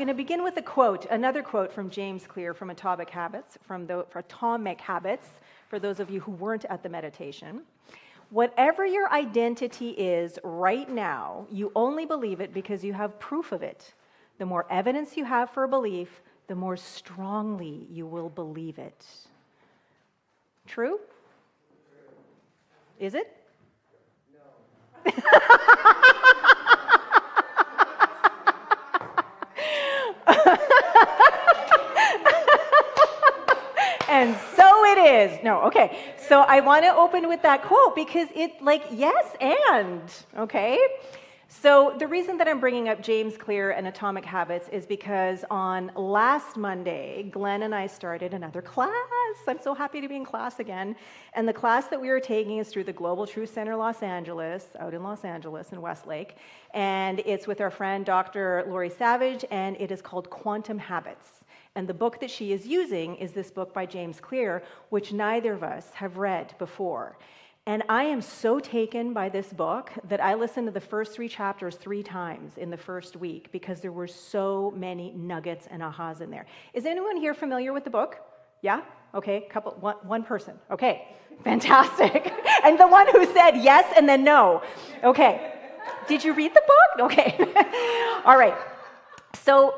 going to begin with a quote, another quote from James Clear from Atomic Habits, for those of you who weren't at the meditation. Whatever your identity is right now, you only believe it because you have proof of it. The more evidence you have for a belief, the more strongly you will believe it. True? Is it? No. And so it is. No, okay. So I want to open with that quote because it, like, yes and, okay? So the reason that I'm bringing up James Clear and Atomic Habits is because on last Monday, Glenn and I started another class. I'm so happy to be in class again. And the class that we are taking is through the Global Truth Center Los Angeles, out in Los Angeles in Westlake. And it's with our friend Dr. Lori Savage, and it is called Quantum Habits. And the book that she is using is this book by James Clear, which neither of us have read before. And I am so taken by this book that I listened to the first 3 chapters 3 times in the first week because there were so many nuggets and ahas in there. Is anyone here familiar with the book? Yeah? Okay, one person. Okay, fantastic. And the one who said yes and then no. Okay. Did you read the book? Okay. All right. So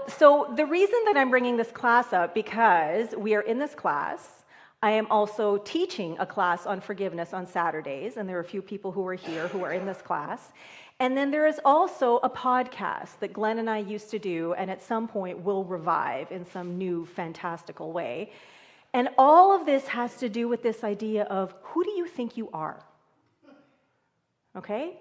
the reason that I'm bringing this class up, because we are in this class, I am also teaching a class on forgiveness on Saturdays, and there are a few people who are here who are in this class. And then there is also a podcast that Glenn and I used to do, and at some point will revive in some new fantastical way. And all of this has to do with this idea of, who do you think you are? Okay?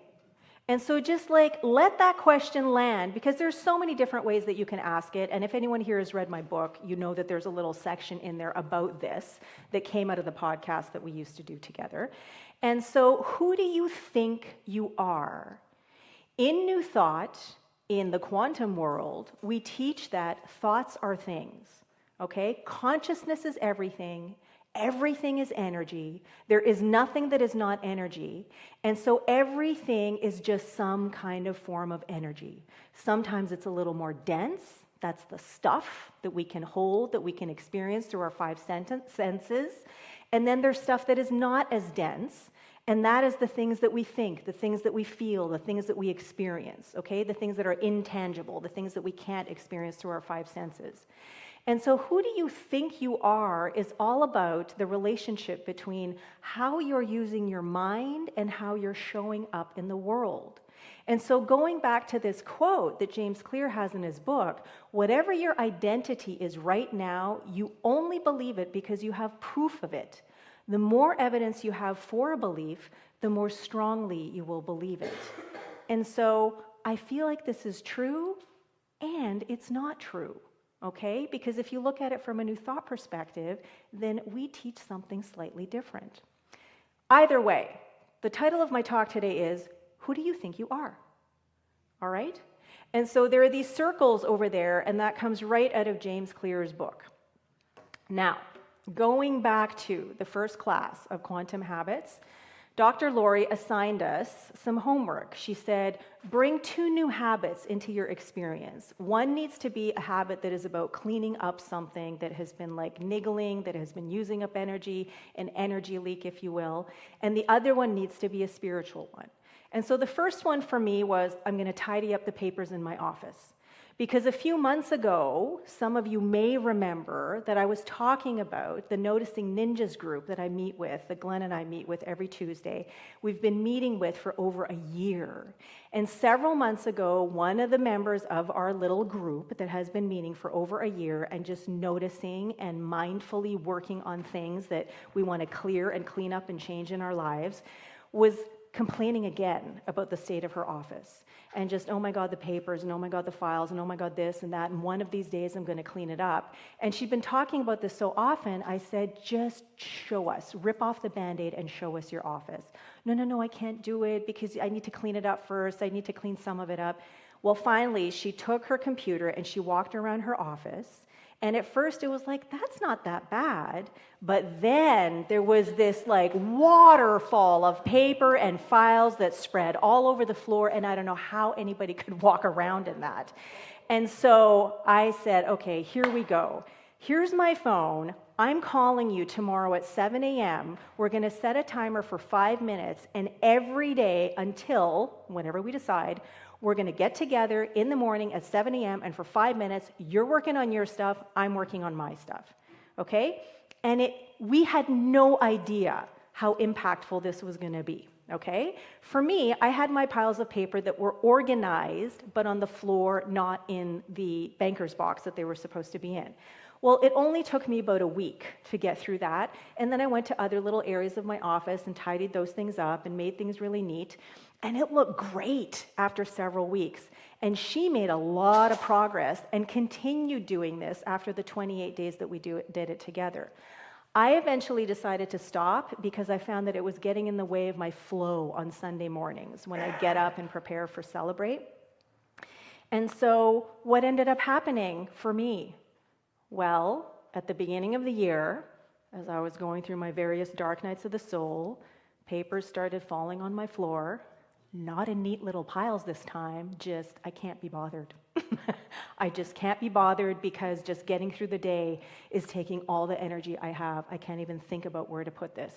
And so just like, let that question land, because there's so many different ways that you can ask it. And if anyone here has read my book, you know that there's a little section in there about this that came out of the podcast that we used to do together. And so who do you think you are? In New Thought, in the quantum world, we teach that thoughts are things, okay? Consciousness is everything. Everything is energy. There is nothing that is not energy. And so everything is just some kind of form of energy. Sometimes it's a little more dense. That's the stuff that we can hold, that we can experience through our 5 senses. And then there's stuff that is not as dense. And that is the things that we think, the things that we feel, the things that we experience, okay? The things that are intangible, the things that we can't experience through our 5 senses. And so who do you think you are is all about the relationship between how you're using your mind and how you're showing up in the world. And so going back to this quote that James Clear has in his book, whatever your identity is right now, you only believe it because you have proof of it. The more evidence you have for a belief, the more strongly you will believe it. And so I feel like this is true, and it's not true. Okay? Because if you look at it from a New Thought perspective, then we teach something slightly different. Either way, the title of my talk today is, who do you think you are? All right? And so there are these circles over there, and that comes right out of James Clear's book. Now, going back to the first class of Quantum Habits, Dr. Lori assigned us some homework. She said, bring 2 new habits into your experience. One needs to be a habit that is about cleaning up something that has been like niggling, that has been using up energy, an energy leak, if you will. And the other one needs to be a spiritual one. And so the first one for me was, I'm going to tidy up the papers in my office. Because a few months ago, some of you may remember that I was talking about the Noticing Ninjas group that I meet with, that Glenn and I meet with every Tuesday. We've been meeting with for over a year. And several months ago, one of the members of our little group that has been meeting for over a year and just noticing and mindfully working on things that we want to clear and clean up and change in our lives was complaining again about the state of her office and just, oh my God, the papers, and oh my God, the files, and oh my God, this and that, and one of these days I'm going to clean it up. And she'd been talking about this so often, I said, just show us, rip off the Band-Aid and show us your office. No, I can't do it because I need to clean it up first. I need to clean some of it up. Well, finally, she took her computer and she walked around her office And at first it was like, that's not that bad. But then there was this like waterfall of paper and files that spread all over the floor, and I don't know how anybody could walk around in that. And so I said, okay, here we go. Here's my phone. I'm calling you tomorrow at 7 a.m. We're going to set a timer for 5 minutes, and every day until whenever we decide, we're going to get together in the morning at 7 a.m. and for 5 minutes, you're working on your stuff, I'm working on my stuff. Okay? And we had no idea how impactful this was going to be. Okay? For me, I had my piles of paper that were organized, but on the floor, not in the banker's box that they were supposed to be in. Well, it only took me about a week to get through that, and then I went to other little areas of my office and tidied those things up and made things really neat, and it looked great after several weeks. And she made a lot of progress and continued doing this after the 28 days that we did it together. I eventually decided to stop because I found that it was getting in the way of my flow on Sunday mornings when I get up and prepare for Celebrate. And so what ended up happening for me? Well, at the beginning of the year, as I was going through my various dark nights of the soul, papers started falling on my floor. Not in neat little piles this time, just I can't be bothered. I just can't be bothered because just getting through the day is taking all the energy I have. I can't even think about where to put this.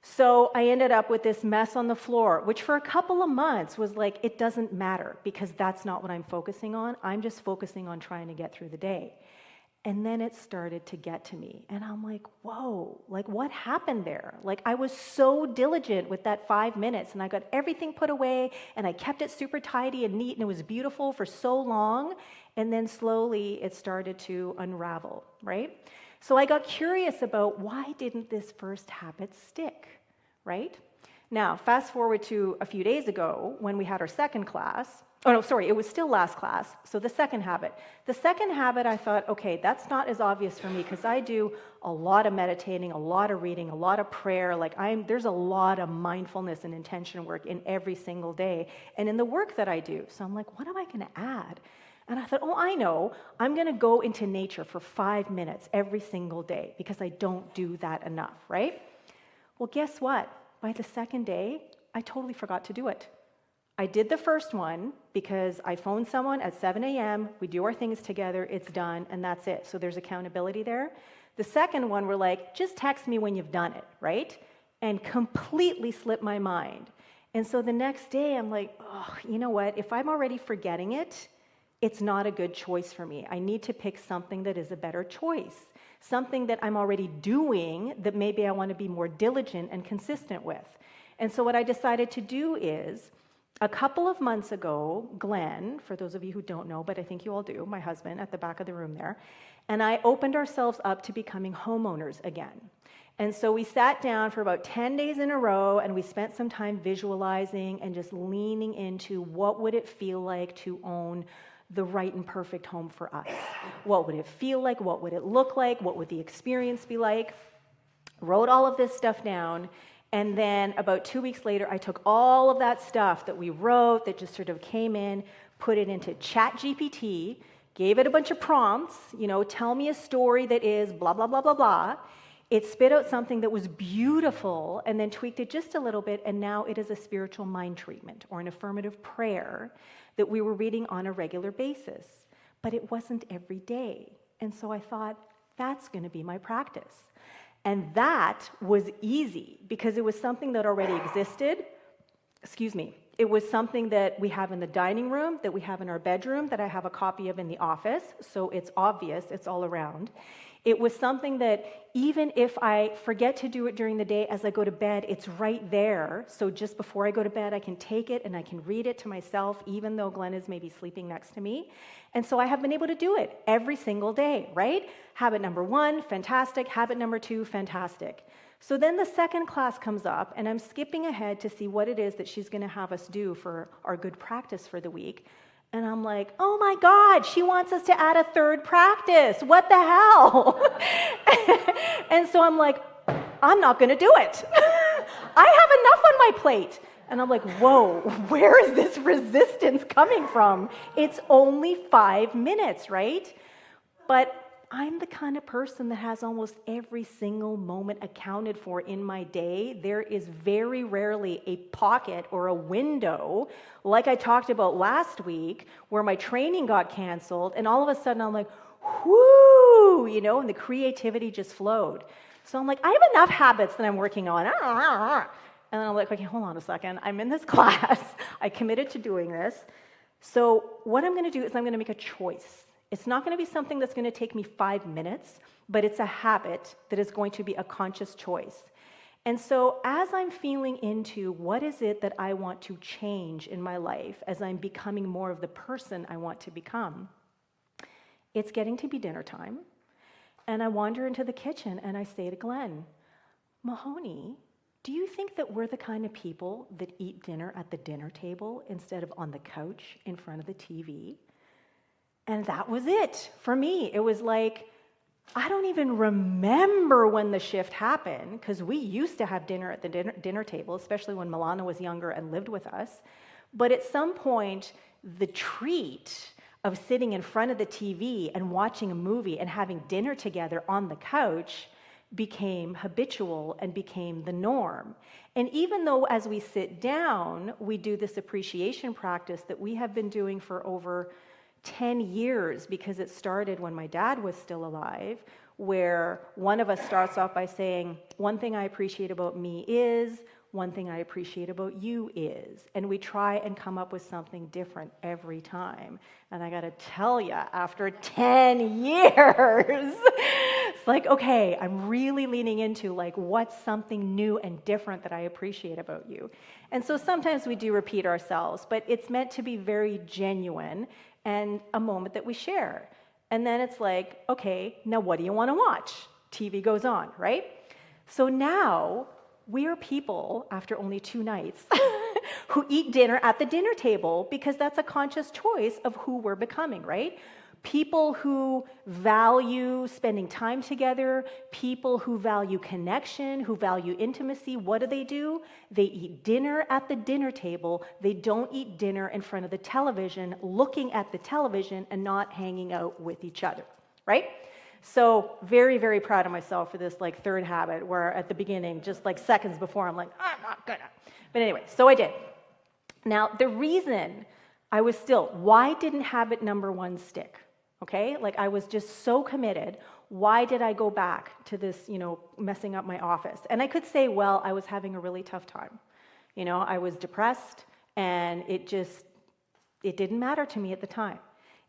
So I ended up with this mess on the floor, which for a couple of months was like, it doesn't matter because that's not what I'm focusing on. I'm just focusing on trying to get through the day. And then it started to get to me. And I'm like, whoa, like what happened there? Like I was so diligent with that 5 minutes and I got everything put away and I kept it super tidy and neat and it was beautiful for so long. And then slowly it started to unravel, right? So I got curious about why didn't this first habit stick, right? Now, fast forward to a few days ago when we had our second class. Oh, no, sorry, it was still last class. So the second habit. The second habit, I thought, okay, that's not as obvious for me because I do a lot of meditating, a lot of reading, a lot of prayer. Like there's a lot of mindfulness and intention work in every single day and in the work that I do. So I'm like, what am I going to add? And I thought, oh, I know. I'm going to go into nature for 5 minutes every single day because I don't do that enough, right? Well, guess what? By the second day, I totally forgot to do it. I did the first one because I phoned someone at 7 a.m., we do our things together, it's done, and that's it. So there's accountability there. The second one, we're like, just text me when you've done it, right? And completely slipped my mind. And so the next day, I'm like, oh, you know what? If I'm already forgetting it, it's not a good choice for me. I need to pick something that is a better choice, something that I'm already doing that maybe I want to be more diligent and consistent with. And so what I decided to do is, a couple of months ago, Glenn, for those of you who don't know, but I think you all do, my husband at the back of the room there, and I opened ourselves up to becoming homeowners again. And so we sat down for about 10 days in a row and we spent some time visualizing and just leaning into what would it feel like to own the right and perfect home for us. What would it feel like? What would it look like? What would the experience be like? Wrote all of this stuff down. And then about 2 weeks later, I took all of that stuff that we wrote that just sort of came in, put it into ChatGPT, gave it a bunch of prompts, tell me a story that is blah, blah, blah, blah, blah. It spit out something that was beautiful and then tweaked it just a little bit, and now it is a spiritual mind treatment or an affirmative prayer that we were reading on a regular basis. But it wasn't every day. And so I thought, that's going to be my practice. And that was easy because it was something that already existed. It was something that we have in the dining room, that we have in our bedroom, that I have a copy of in the office. So it's obvious, it's all around. It was something that even if I forget to do it during the day as I go to bed, it's right there. So just before I go to bed, I can take it and I can read it to myself, even though Glenn is maybe sleeping next to me. And so I have been able to do it every single day, right? Habit number 1, fantastic. Habit number 2, fantastic. So then the second class comes up, and I'm skipping ahead to see what it is that she's going to have us do for our good practice for the week. And I'm like, oh my God, she wants us to add a third practice. What the hell? And so I'm like, I'm not going to do it. I have enough on my plate. And I'm like, whoa, where is this resistance coming from? It's only 5 minutes, right? But I'm the kind of person that has almost every single moment accounted for in my day. There is very rarely a pocket or a window, like I talked about last week, where my training got canceled, and all of a sudden I'm like, whoo, and the creativity just flowed. So I'm like, I have enough habits that I'm working on. And then I'm like, okay, hold on a second. I'm in this class. I committed to doing this. So what I'm going to do is I'm going to make a choice. It's not going to be something that's going to take me 5 minutes, but it's a habit that is going to be a conscious choice. And so as I'm feeling into what is it that I want to change in my life, as I'm becoming more of the person I want to become, it's getting to be dinner time. And I wander into the kitchen and I say to Glenn, Mahoney, do you think that we're the kind of people that eat dinner at the dinner table instead of on the couch in front of the TV? And that was it for me. It was like, I don't even remember when the shift happened, because we used to have dinner at the dinner table, especially when Milana was younger and lived with us. But at some point, the treat of sitting in front of the TV and watching a movie and having dinner together on the couch became habitual and became the norm. And even though as we sit down, we do this appreciation practice that we have been doing for over 10 years, because it started when my dad was still alive, where one of us starts off by saying, one thing I appreciate about me is, one thing I appreciate about you is. And we try and come up with something different every time. And I got to tell you, after 10 years, it's like, okay, I'm really leaning into what's something new and different that I appreciate about you. And so sometimes we do repeat ourselves, but it's meant to be very genuine and a moment that we share. And then it's like, okay, now what do you want to watch? TV goes on, right? So now we are people, after only 2 nights, who eat dinner at the dinner table, because that's a conscious choice of who we're becoming, right? People who value spending time together, people who value connection, who value intimacy, what do? They eat dinner at the dinner table. They don't eat dinner in front of the television, looking at the television and not hanging out with each other, right? So very, very proud of myself for this third habit, where at the beginning, just seconds before, I'm like, I'm not gonna. But anyway, so I did. Now, the reason why didn't habit number 1 stick? Okay, I was just so committed. Why did I go back to this, messing up my office? And I could say, well, I was having a really tough time. I was depressed, and it didn't matter to me at the time.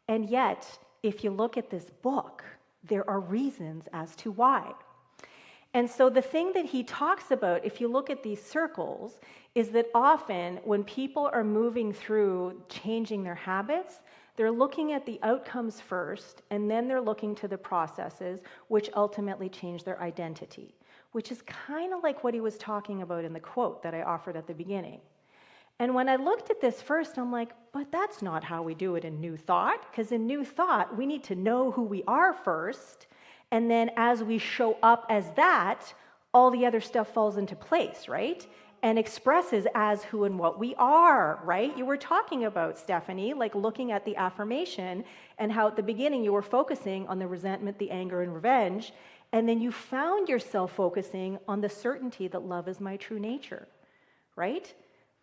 And yet, if you look at this book, there are reasons as to why. And so the thing that he talks about, if you look at these circles, is that often when people are moving through changing their habits, they're looking at the outcomes first, and then they're looking to the processes, which ultimately change their identity, which is kind of like what he was talking about in the quote that I offered at the beginning. And when I looked at this first, I'm like, but that's not how we do it in New Thought, because in New Thought, we need to know who we are first, and then as we show up as that, all the other stuff falls into place, right? And expresses as who and what we are, right? You were talking about, Stephanie, looking at the affirmation and how at the beginning you were focusing on the resentment, the anger, and revenge, and then you found yourself focusing on the certainty that love is my true nature, right?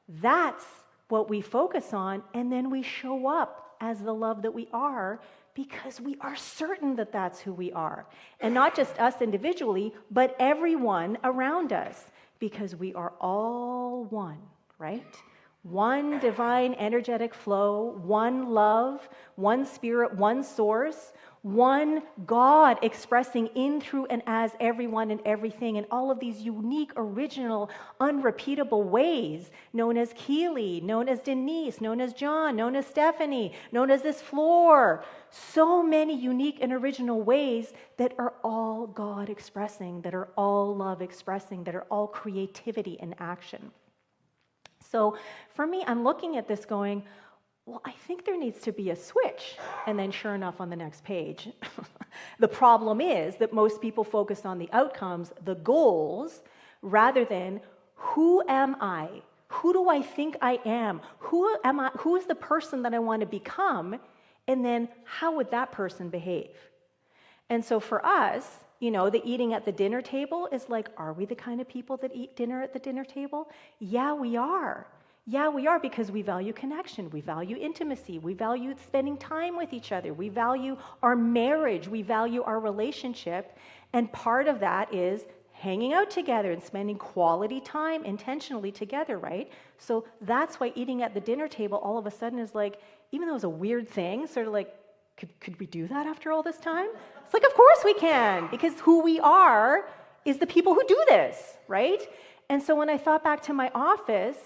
That's what we focus on, and then we show up as the love that we are, because we are certain that that's who we are. And not just us individually, but everyone around us, because we are all one, right? One divine energetic flow, one love, one spirit, one source, one God expressing in, through, and as everyone and everything in all of these unique, original, unrepeatable ways, known as Keely, known as Denise, known as John, known as Stephanie, known as this floor. So many unique and original ways that are all God expressing, that are all love expressing, that are all creativity in action. So for me, I'm looking at this going, well, I think there needs to be a switch. And then sure enough, on the next page, the problem is that most people focus on the outcomes, the goals, rather than who am I? Who do I think I am? Who am I? Who is the person that I want to become? And then how would that person behave? And so for us, the eating at the dinner table is like, are we the kind of people that eat dinner at the dinner table? Yeah, we are. Yeah, we are, because we value connection, we value intimacy, we value spending time with each other, we value our marriage, we value our relationship, and part of that is hanging out together and spending quality time intentionally together, right? So that's why eating at the dinner table all of a sudden is like, even though it's a weird thing, sort of like, could we do that after all this time? It's like, of course we can, because who we are is the people who do this, right? And so when I thought back to my office,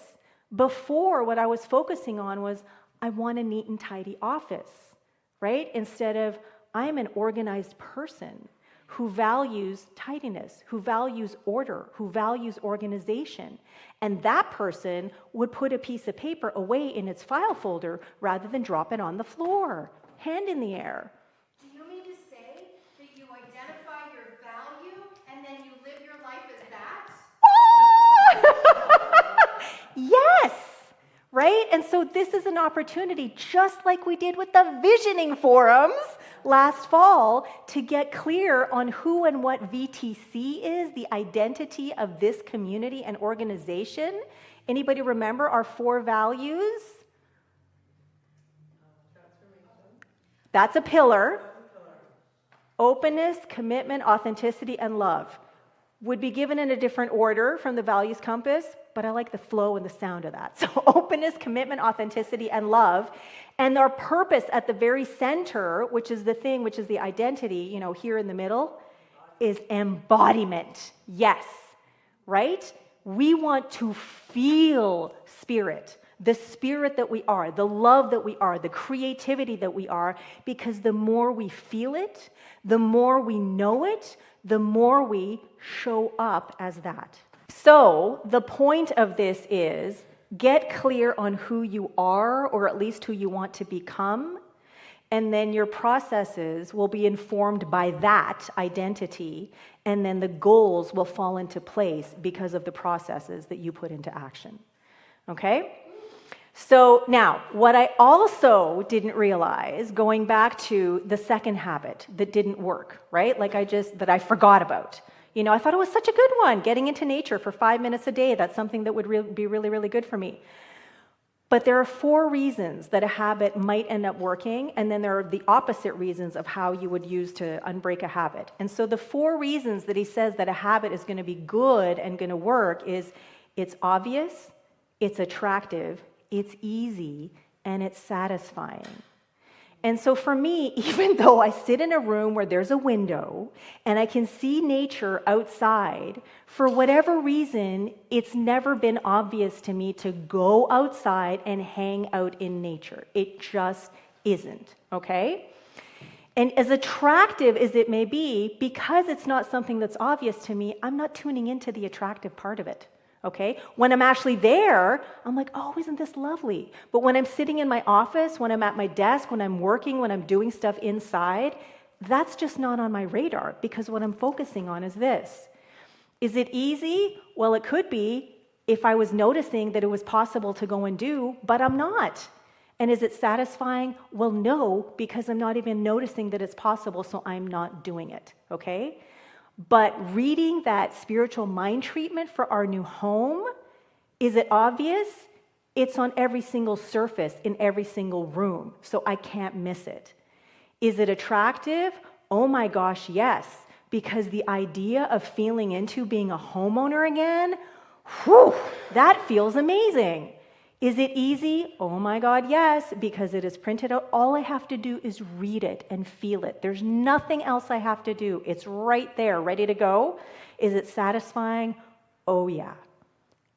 before, what I was focusing on was, I want a neat and tidy office, right? Instead of, I'm an organized person who values tidiness, who values order, who values organization. And that person would put a piece of paper away in its file folder rather than drop it on the floor, hand in the air. Do you mean to say that you identify your value and then you live your life as that? Yes, right? And so this is an opportunity, just like we did with the visioning forums last fall, to get clear on who and what VTC is, the identity of this community and organization. Anybody remember our 4 values? That's a pillar. Openness, commitment, authenticity, and love. Would be given in a different order from the values compass, but I like the flow and the sound of that. So openness, commitment, authenticity, and love. And our purpose at the very center, which is the thing, which is the identity, here in the middle, is embodiment. Yes, right? We want to feel spirit, the spirit that we are, the love that we are, the creativity that we are, because the more we feel it, the more we know it, the more we show up as that. So the point of this is, get clear on who you are, or at least who you want to become, and then your processes will be informed by that identity, and then the goals will fall into place because of the processes that you put into action. Okay? So now, what I also didn't realize, going back to the second habit that didn't work, right? That I forgot about. I thought it was such a good one, getting into nature for 5 minutes a day. That's something that would be really, really good for me. But there are 4 reasons that a habit might end up working, and then there are the opposite reasons of how you would use to unbreak a habit. And so the 4 reasons that he says that a habit is going to be good and going to work is, it's obvious, it's attractive, it's easy, and it's satisfying. And so for me, even though I sit in a room where there's a window and I can see nature outside, for whatever reason, it's never been obvious to me to go outside and hang out in nature. It just isn't, okay? And as attractive as it may be, because it's not something that's obvious to me, I'm not tuning into the attractive part of it. Okay? When I'm actually there, I'm like, oh, isn't this lovely? But when I'm sitting in my office, when I'm at my desk, when I'm working, when I'm doing stuff inside, that's just not on my radar, because what I'm focusing on is this. Is it easy? Well, it could be if I was noticing that it was possible to go and do, but I'm not. And is it satisfying? Well, no, because I'm not even noticing that it's possible, so I'm not doing it. Okay? But reading that spiritual mind treatment for our new home, is it obvious? It's on every single surface in every single room, so I can't miss it. Is it attractive? Oh my gosh, yes. Because the idea of feeling into being a homeowner again, whew, that feels amazing. Is it easy? Oh my God, yes, because it is printed out. All I have to do is read it and feel it. There's nothing else I have to do. It's right there, ready to go. Is it satisfying? Oh yeah.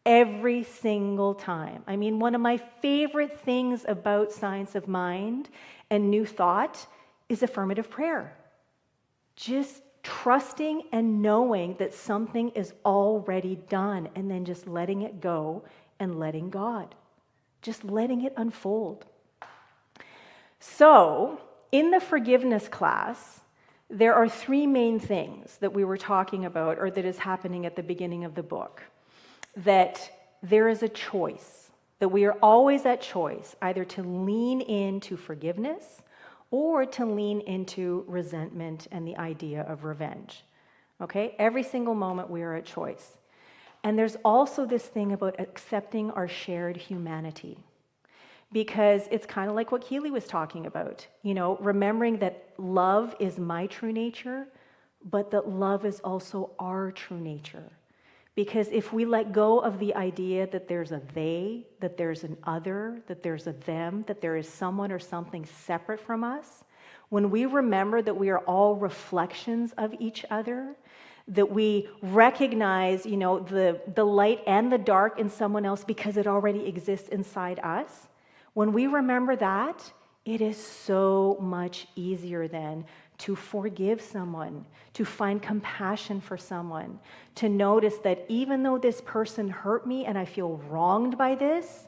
Every single time. I mean, one of my favorite things about Science of Mind and New Thought is affirmative prayer. Just trusting and knowing that something is already done, and then just letting it go and letting God. Just letting it unfold. So, in the forgiveness class, there are 3 main things that we were talking about, or that is happening at the beginning of the book. That there is a choice, that we are always at choice, either to lean into forgiveness or to lean into resentment and the idea of revenge. Okay? Every single moment we are at choice. And there's also this thing about accepting our shared humanity. Because it's kind of like what Keely was talking about. You know, remembering that love is my true nature, but that love is also our true nature. Because if we let go of the idea that there's a they, that there's an other, that there's a them, that there is someone or something separate from us, when we remember that we are all reflections of each other, that we recognize, you know, the light and the dark in someone else because it already exists inside us, when we remember that, it is so much easier then to forgive someone, to find compassion for someone, to notice that even though this person hurt me and I feel wronged by this,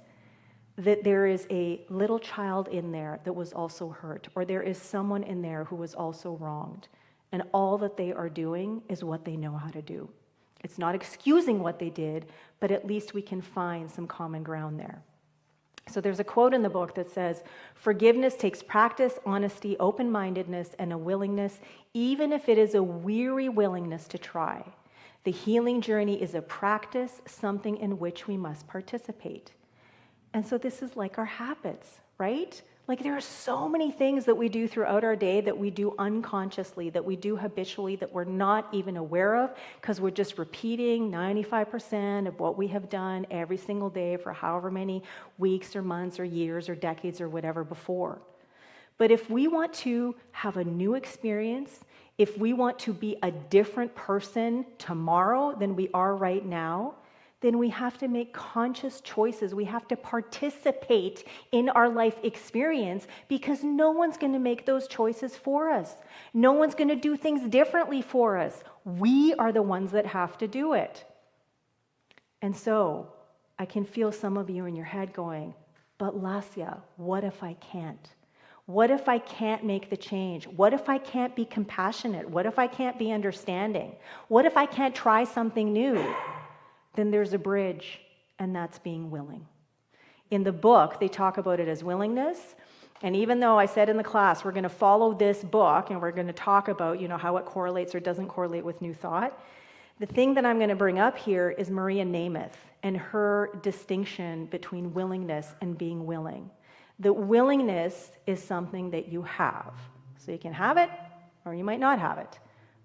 that there is a little child in there that was also hurt, or there is someone in there who was also wronged. And all that they are doing is what they know how to do. It's not excusing what they did, but at least we can find some common ground there. So there's a quote in the book that says, "Forgiveness takes practice, honesty, open-mindedness, and a willingness, even if it is a weary willingness to try. The healing journey is a practice, something in which we must participate." And so this is like our habits, right? Like there are so many things that we do throughout our day that we do unconsciously, that we do habitually, that we're not even aware of because we're just repeating 95% of what we have done every single day for however many weeks or months or years or decades or whatever before. But if we want to have a new experience, if we want to be a different person tomorrow than we are right now, then we have to make conscious choices. We have to participate in our life experience because no one's going to make those choices for us. No one's going to do things differently for us. We are the ones that have to do it. And so I can feel some of you in your head going, but Lesia, what if I can't? What if I can't make the change? What if I can't be compassionate? What if I can't be understanding? What if I can't try something new? Then there's a bridge, and that's being willing. In the book, they talk about it as willingness. And even though I said in the class, we're going to follow this book, and we're going to talk about, you know, how it correlates or doesn't correlate with New Thought, the thing that I'm going to bring up here is Maria Namath and her distinction between willingness and being willing. That willingness is something that you have. So you can have it, or you might not have it.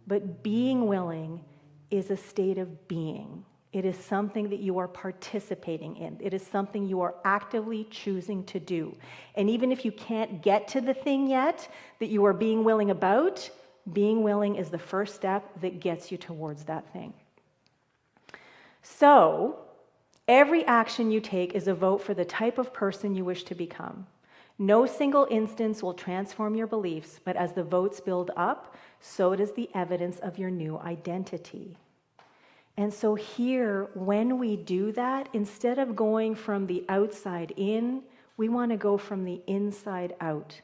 But being willing is a state of being. It is something that you are participating in. It is something you are actively choosing to do. And even if you can't get to the thing yet that you are being willing about, being willing is the first step that gets you towards that thing. So, every action you take is a vote for the type of person you wish to become. No single instance will transform your beliefs, but as the votes build up, so does the evidence of your new identity. And so here, when we do that, instead of going from the outside in, we want to go from the inside out.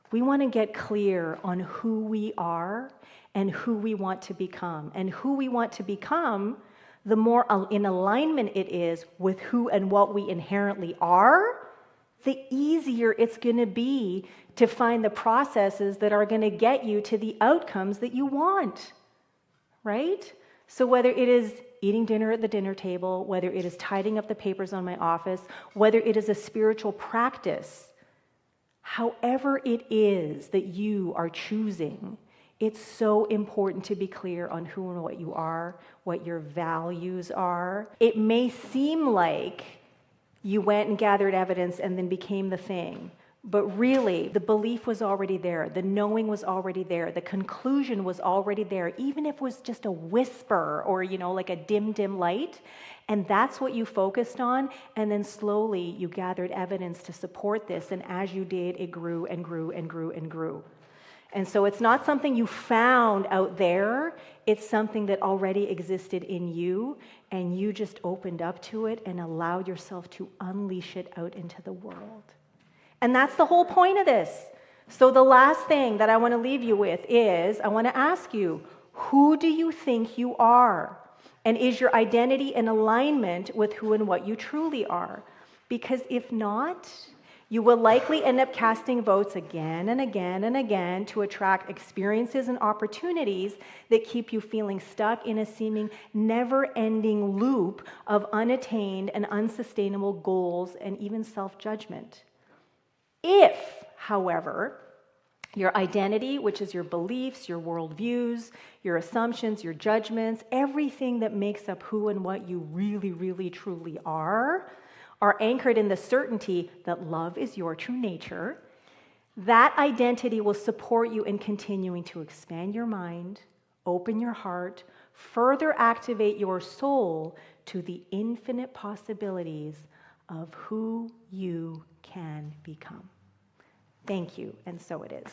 We want to get clear on who we are and who we want to become. And who we want to become, the more in alignment it is with who and what we inherently are, the easier it's going to be to find the processes that are going to get you to the outcomes that you want, right? So whether it is eating dinner at the dinner table, whether it is tidying up the papers on my office, whether it is a spiritual practice, however it is that you are choosing, it's so important to be clear on who and what you are, what your values are. It may seem like you went and gathered evidence and then became the thing. But really, the belief was already there. The knowing was already there. The conclusion was already there, even if it was just a whisper or, you know, like a dim light. And that's what you focused on. And then slowly you gathered evidence to support this. And as you did, it grew and grew and grew and grew. And so it's not something you found out there. It's something that already existed in you. And you just opened up to it and allowed yourself to unleash it out into the world. And that's the whole point of this. So the last thing that I want to leave you with is, I want to ask you, who do you think you are? And is your identity in alignment with who and what you truly are? Because if not, You will likely end up casting votes again and again and again to attract experiences and opportunities that keep you feeling stuck in a seeming never-ending loop of unattained and unsustainable goals and even self-judgment. If, however, your identity, which is your beliefs, your worldviews, your assumptions, your judgments, everything that makes up who and what you really, really, truly are anchored in the certainty that love is your true nature, that identity will support you in continuing to expand your mind, open your heart, further activate your soul to the infinite possibilities of who you can become. Thank you, and so it is.